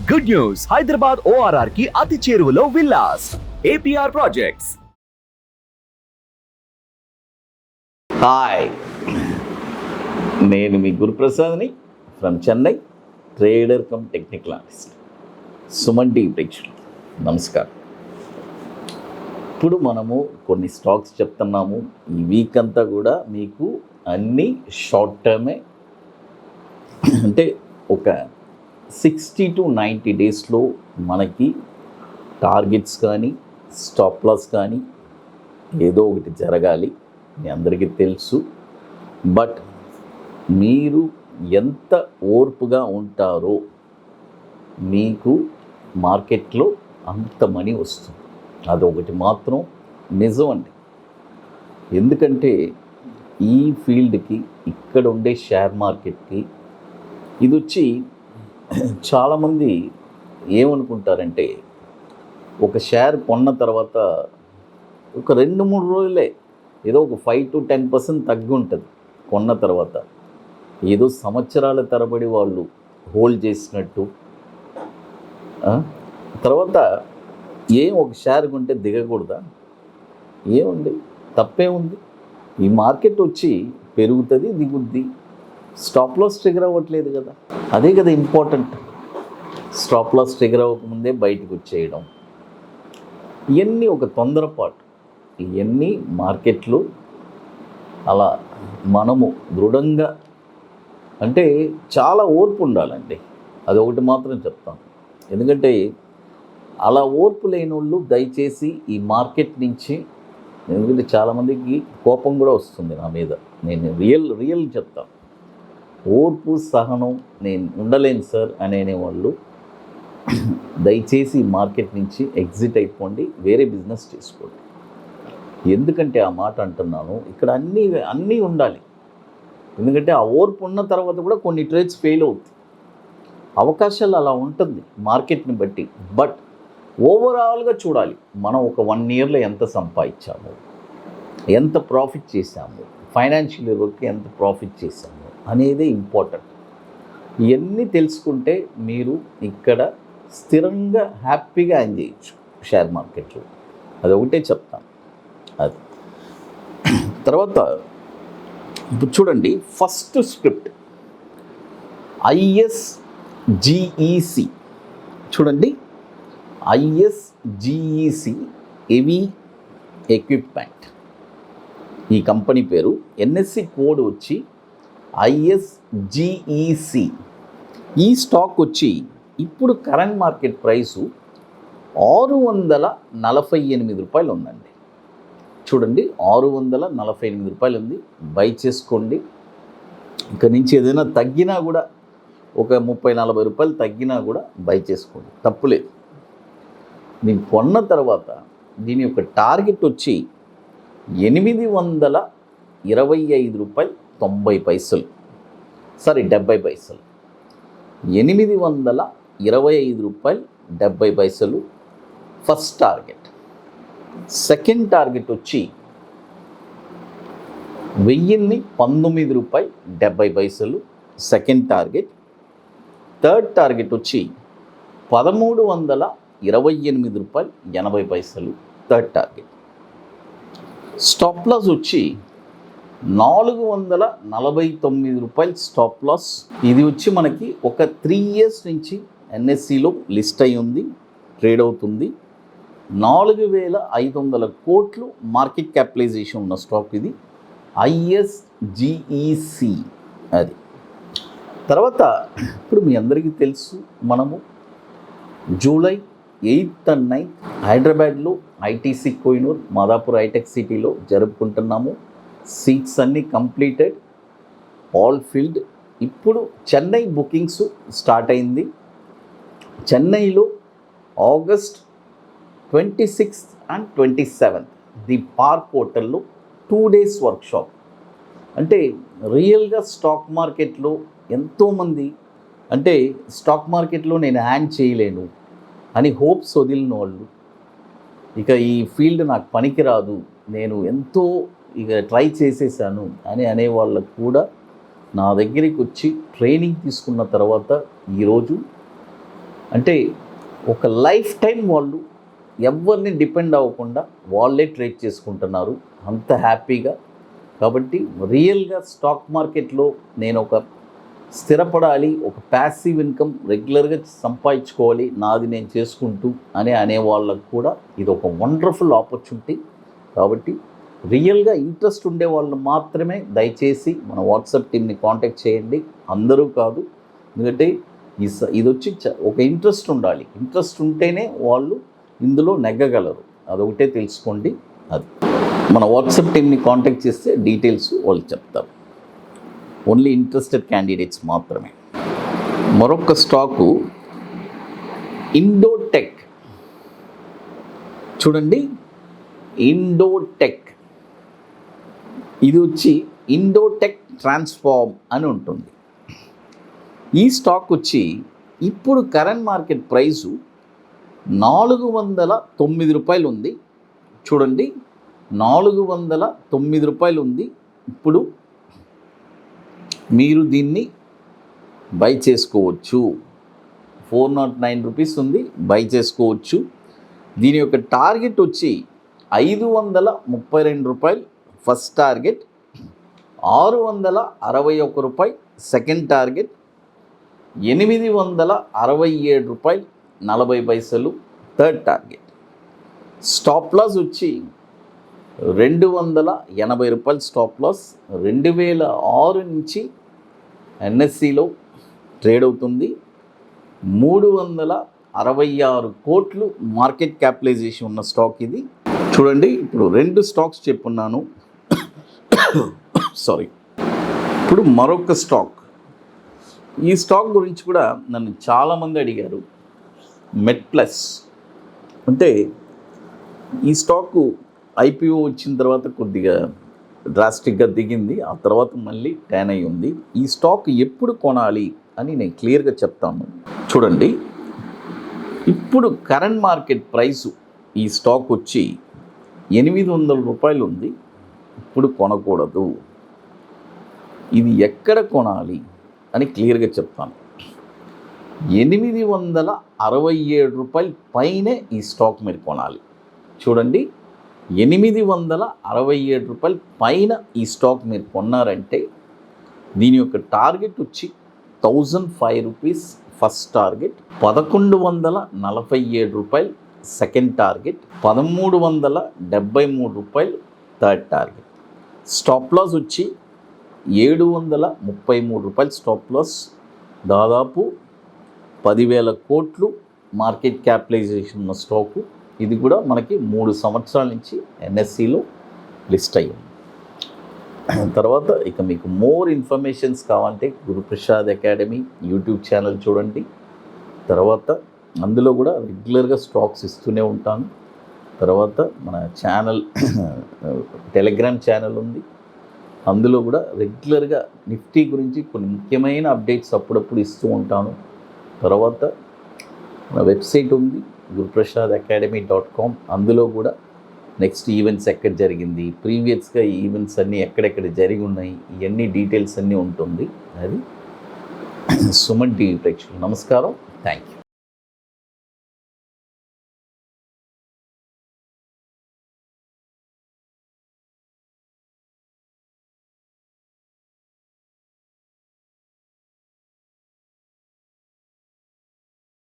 Good news, Hyderabad ORR కి అతి చేరువలో విల్లాస్ APR ప్రాజెక్ట్స్. హాయ్, నేను మీ గురుప్రసాద్ని from Chennai, trader cum technical analyst. Suman TV ప్రేక్షకులు నమస్కారం. ఇప్పుడు మనము కొన్ని స్టాక్స్ చెప్తున్నాము. ఈ వీక్ అంతా కూడా మీకు అన్నీ షార్ట్ టర్మే, అంటే ఒక 60 to 90 డేస్లో మనకి టార్గెట్స్ కానీ స్టాప్ లాస్ కానీ ఏదో ఒకటి జరగాలి, మీ అందరికీ తెలుసు. బట్ మీరు ఎంత ఓర్పుగా ఉంటారో మీకు మార్కెట్లో అంత మనీ వస్తుంది. అదొకటి మాత్రం నిజం అండి. ఎందుకంటే ఈ ఫీల్డ్కి, ఇక్కడ ఉండే షేర్ మార్కెట్కి ఇది వచ్చి చాలామంది ఏమనుకుంటారంటే, ఒక షేర్ కొన్న తర్వాత ఒక 2-3 రోజులే ఏదో ఒక 5 to 10% తగ్గి ఉంటుంది. కొన్న తర్వాత ఏదో సంవత్సరాల తరబడి వాళ్ళు హోల్డ్ చేసినట్టు. తర్వాత ఒక షేర్ కొంటే దిగకూడదా? ఏముంది, తప్పేముంది? ఈ మార్కెట్ వచ్చి పెరుగుతుంది, దిగుద్ది. స్టాప్ లాస్ ట్రిగర్ అవ్వట్లేదు కదా, అదే కదా ఇంపార్టెంట్. స్టాప్ లాస్ ట్రిగర్ అవ్వకముందే బయటకు వచ్చేయడం, ఇవన్నీ ఒక తొందరపాటు. ఇవన్నీ మార్కెట్లు అలా మనము దృఢంగా, అంటే చాలా ఓర్పు ఉండాలండి. అది ఒకటి మాత్రం చెప్తాను. ఎందుకంటే అలా ఓర్పు లేని వాళ్ళు దయచేసి ఈ మార్కెట్ నుంచి, ఎందుకంటే చాలామందికి కోపం కూడా వస్తుంది నా మీద. నేను రియల్ చెప్తాను. ఓర్పు సహనం నేను ఉండలేను సార్ అనేవాళ్ళు దయచేసి మార్కెట్ నుంచి ఎగ్జిట్ అయిపోండి, వేరే బిజినెస్ చేసుకోండి. ఎందుకంటే ఆ మాట అంటున్నాను, ఇక్కడ అన్నీ ఉండాలి. ఎందుకంటే ఆ ఓర్పు ఉన్న తర్వాత కూడా కొన్ని ట్రేడ్స్ ఫెయిల్ అవుతాయి, అవకాశాలు అలా ఉంటుంది మార్కెట్ని బట్టి. బట్ ఓవరాల్గా చూడాలి, మనం ఒక 1 yearలో ఎంత సంపాదించాము, ఎంత ప్రాఫిట్ చేశాము, ఫైనాన్షియల్ ఇయర్కి ఎంత ప్రాఫిట్ చేశాము అనేదే ఇంపార్టెంట్. ఇవన్నీ తెలుసుకుంటే మీరు ఇక్కడ స్థిరంగా హ్యాపీగా ఎర్న్ చేయొచ్చు షేర్ మార్కెట్లో. అదొకటే చెప్తాను. అది తర్వాత ఇప్పుడు చూడండి, ఫస్ట్ స్క్రిప్ట్ ISGEC చూడండి. ISGEC హెవీ ఎక్విప్మెంట్, ఈ కంపెనీ పేరు. NSE కోడ్ వచ్చి ISGEC. ఈ స్టాక్ వచ్చి ఇప్పుడు కరెంట్ మార్కెట్ ప్రైసు 648 రూపాయలు ఉందండి. చూడండి, 648 రూపాయలు ఉంది. బై చేసుకోండి. ఇక్కడ నుంచి ఏదైనా తగ్గినా కూడా, ఒక 30-40 రూపాయలు తగ్గినా కూడా బై చేసుకోండి, తప్పులేదు. నేను కొన్న తర్వాత దీని యొక్క టార్గెట్ వచ్చి 825 రూపాయలు 90 పైసలు, సారీ 70 పైసలు. 825 రూపాయలు 70 పైసలు ఫస్ట్ టార్గెట్. సెకండ్ టార్గెట్ వచ్చి 1019 రూపాయలు 70 పైసలు సెకండ్ టార్గెట్. థర్డ్ టార్గెట్ వచ్చి 1328 రూపాయలు 80 పైసలు థర్డ్ టార్గెట్. స్టాప్ లాస్ వచ్చి 449 రూపాయలు స్టాప్ లాస్. ఇది వచ్చి మనకి ఒక 3 years నుంచి NSEలో లిస్ట్ అయి ఉంది, ట్రేడ్ అవుతుంది. 4500 కోట్లు మార్కెట్ క్యాపిటలైజేషన్ ఉన్న స్టాక్ ఇది, ISGEC. అది తర్వాత ఇప్పుడు మీ అందరికీ తెలుసు, మనము జూలై 8th and 9th హైదరాబాద్లో ITC కోహినూర్ మాదాపూర్ హైటెక్ సిటీలో జరుపుకుంటున్నాము. సీట్స్ అన్నీ కంప్లీటెడ్, ఆల్ ఫిల్డ్. ఇప్పుడు చెన్నై బుకింగ్స్ స్టార్ట్ అయింది. చెన్నైలో August 26th and 27th the park హోటల్లో 2 days వర్క్షాప్. అంటే రియల్గా స్టాక్ మార్కెట్లో ఎంతోమంది, అంటే స్టాక్ మార్కెట్లో నేను హ్యాండ్ చేయలేను అని హోప్స్ వదిలిన వాళ్ళు, ఇక ఈ ఫీల్డ్ నాకు పనికిరాదు, నేను ఎంతో ఇక ట్రై చేసేసాను అని అనేవాళ్ళకు కూడా నా దగ్గరికి వచ్చి ట్రైనింగ్ తీసుకున్న తర్వాత ఈరోజు అంటే ఒక లైఫ్ టైం వాళ్ళు ఎవరిని డిపెండ్ అవ్వకుండా వాళ్ళే ట్రేడ్ చేసుకుంటున్నారు అంత హ్యాపీగా. కాబట్టి రియల్గా స్టాక్ మార్కెట్లో నేను ఒక స్థిరపడాలి, ఒక ప్యాసివ్ ఇన్కమ్ రెగ్యులర్గా సంపాదించుకోవాలి, నాది నేను చేసుకుంటూ అనే వాళ్ళకు కూడా ఇది ఒక వండర్ఫుల్ ఆపర్చునిటీ. కాబట్టి రియల్గా ఇంట్రెస్ట్ ఉండే వాళ్ళు మాత్రమే దయచేసి మన వాట్సాప్ టీమ్ని కాంటాక్ట్ చేయండి. అందరూ కాదు, ఎందుకంటే ఇది వచ్చి ఒక ఇంట్రెస్ట్ ఉండాలి. ఇంట్రెస్ట్ ఉంటేనే వాళ్ళు ఇందులో నెగ్గగలరు, అదొకటే తెలుసుకోండి. అది మన వాట్సాప్ టీమ్ని కాంటాక్ట్ చేస్తే డీటెయిల్స్ వాళ్ళు చెప్తారు. ఓన్లీ ఇంట్రెస్టెడ్ క్యాండిడేట్స్ మాత్రమే. మరొక స్టాకు ఇండోటెక్. చూడండి, ఇండోటెక్ ఇది వచ్చి ఇండోటెక్ ట్రాన్స్ఫార్మ్ అని ఉంటుంది. ఈ స్టాక్ వచ్చి ఇప్పుడు కరెంట్ మార్కెట్ ప్రైసు 409 రూపాయలు ఉంది. చూడండి, 409 రూపాయలు ఉంది. ఇప్పుడు మీరు దీన్ని బై చేసుకోవచ్చు. 409 రూపీస్ ఉంది, బై చేసుకోవచ్చు. దీని యొక్క టార్గెట్ వచ్చి 532 రూపాయలు ఫస్ట్ టార్గెట్, 661 రూపాయలు సెకండ్ టార్గెట్, 867 రూపాయలు 40 పైసలు థర్డ్ టార్గెట్. స్టాప్ లాస్ వచ్చి 280 రూపాయలు స్టాప్ లాస్. 2006 నుంచి ఎన్ఎస్సిలో ట్రేడ్ అవుతుంది. 366 కోట్లు మార్కెట్ క్యాపిటలైజేషన్ ఉన్న స్టాక్ ఇది. చూడండి, ఇప్పుడు 2 స్టాక్స్ చెప్పున్నాను. సారీ. ఇప్పుడు మరొక స్టాక్. ఈ స్టాక్ గురించి కూడా నన్ను చాలామంది అడిగారు. మెడ్ ప్లస్ అంటే ఈ స్టాకు ఐపీఓ వచ్చిన తర్వాత కొద్దిగా డ్రాస్టిక్గా దిగింది, ఆ తర్వాత మళ్ళీ ట్యాన్ అయి ఉంది. ఈ స్టాక్ ఎప్పుడు కొనాలి అని నేను క్లియర్గా చెప్తాను. చూడండి, ఇప్పుడు కరెంట్ మార్కెట్ ప్రైసు ఈ స్టాక్ వచ్చి 800 రూపాయలు ఉంది. ఇప్పుడు కొనకూడదు. ఇది ఎక్కడ కొనాలి అని క్లియర్గా చెప్తాను. 867 రూపాయల పైనే ఈ స్టాక్ మీరు కొనాలి. చూడండి, 867 రూపాయల పైన ఈ స్టాక్ మీరు కొన్నారంటే దీని యొక్క టార్గెట్ వచ్చి 1005 రూపీస్ ఫస్ట్ టార్గెట్, 1147 రూపాయలు సెకండ్ టార్గెట్, 1373 రూపాయలు థర్డ్ టార్గెట్. స్టాప్ లాస్ వచ్చి 733 రూపాయలు స్టాప్ లాస్. దాదాపు 10,000 కోట్లు మార్కెట్ క్యాపిటలైజేషన్ ఉన్న స్టాకు. ఇది కూడా మనకి 3 సంవత్సరాల నుంచి ఎన్ఎస్సిలో లిస్ట్ అయ్యింది. తర్వాత ఇక మీకు మోర్ ఇన్ఫర్మేషన్స్ కావాలంటే గురుప్రసాద్ అకాడమీ యూట్యూబ్ ఛానల్ చూడండి. తర్వాత అందులో కూడా రెగ్యులర్గా స్టాక్స్ ఇస్తూనే ఉంటాను. తర్వాత మన ఛానల్ టెలిగ్రామ్ ఛానల్ ఉంది, అందులో కూడా రెగ్యులర్గా నిఫ్టీ గురించి కొన్ని ముఖ్యమైన అప్డేట్స్ అప్పుడప్పుడు ఇస్తూ ఉంటాను. తర్వాత మన వెబ్సైట్ ఉంది guruprasadacademy.com. అందులో కూడా నెక్స్ట్ ఈవెంట్స్ ఎక్కడ జరిగింది, ప్రీవియస్గా ఈ ఈవెంట్స్ అన్నీ ఎక్కడెక్కడ జరిగి ఉన్నాయి, ఇవన్నీ డీటెయిల్స్ అన్నీ ఉంటుంది. అది సుమన్ టీవీ ప్రేక్షకులు నమస్కారం. Thank you.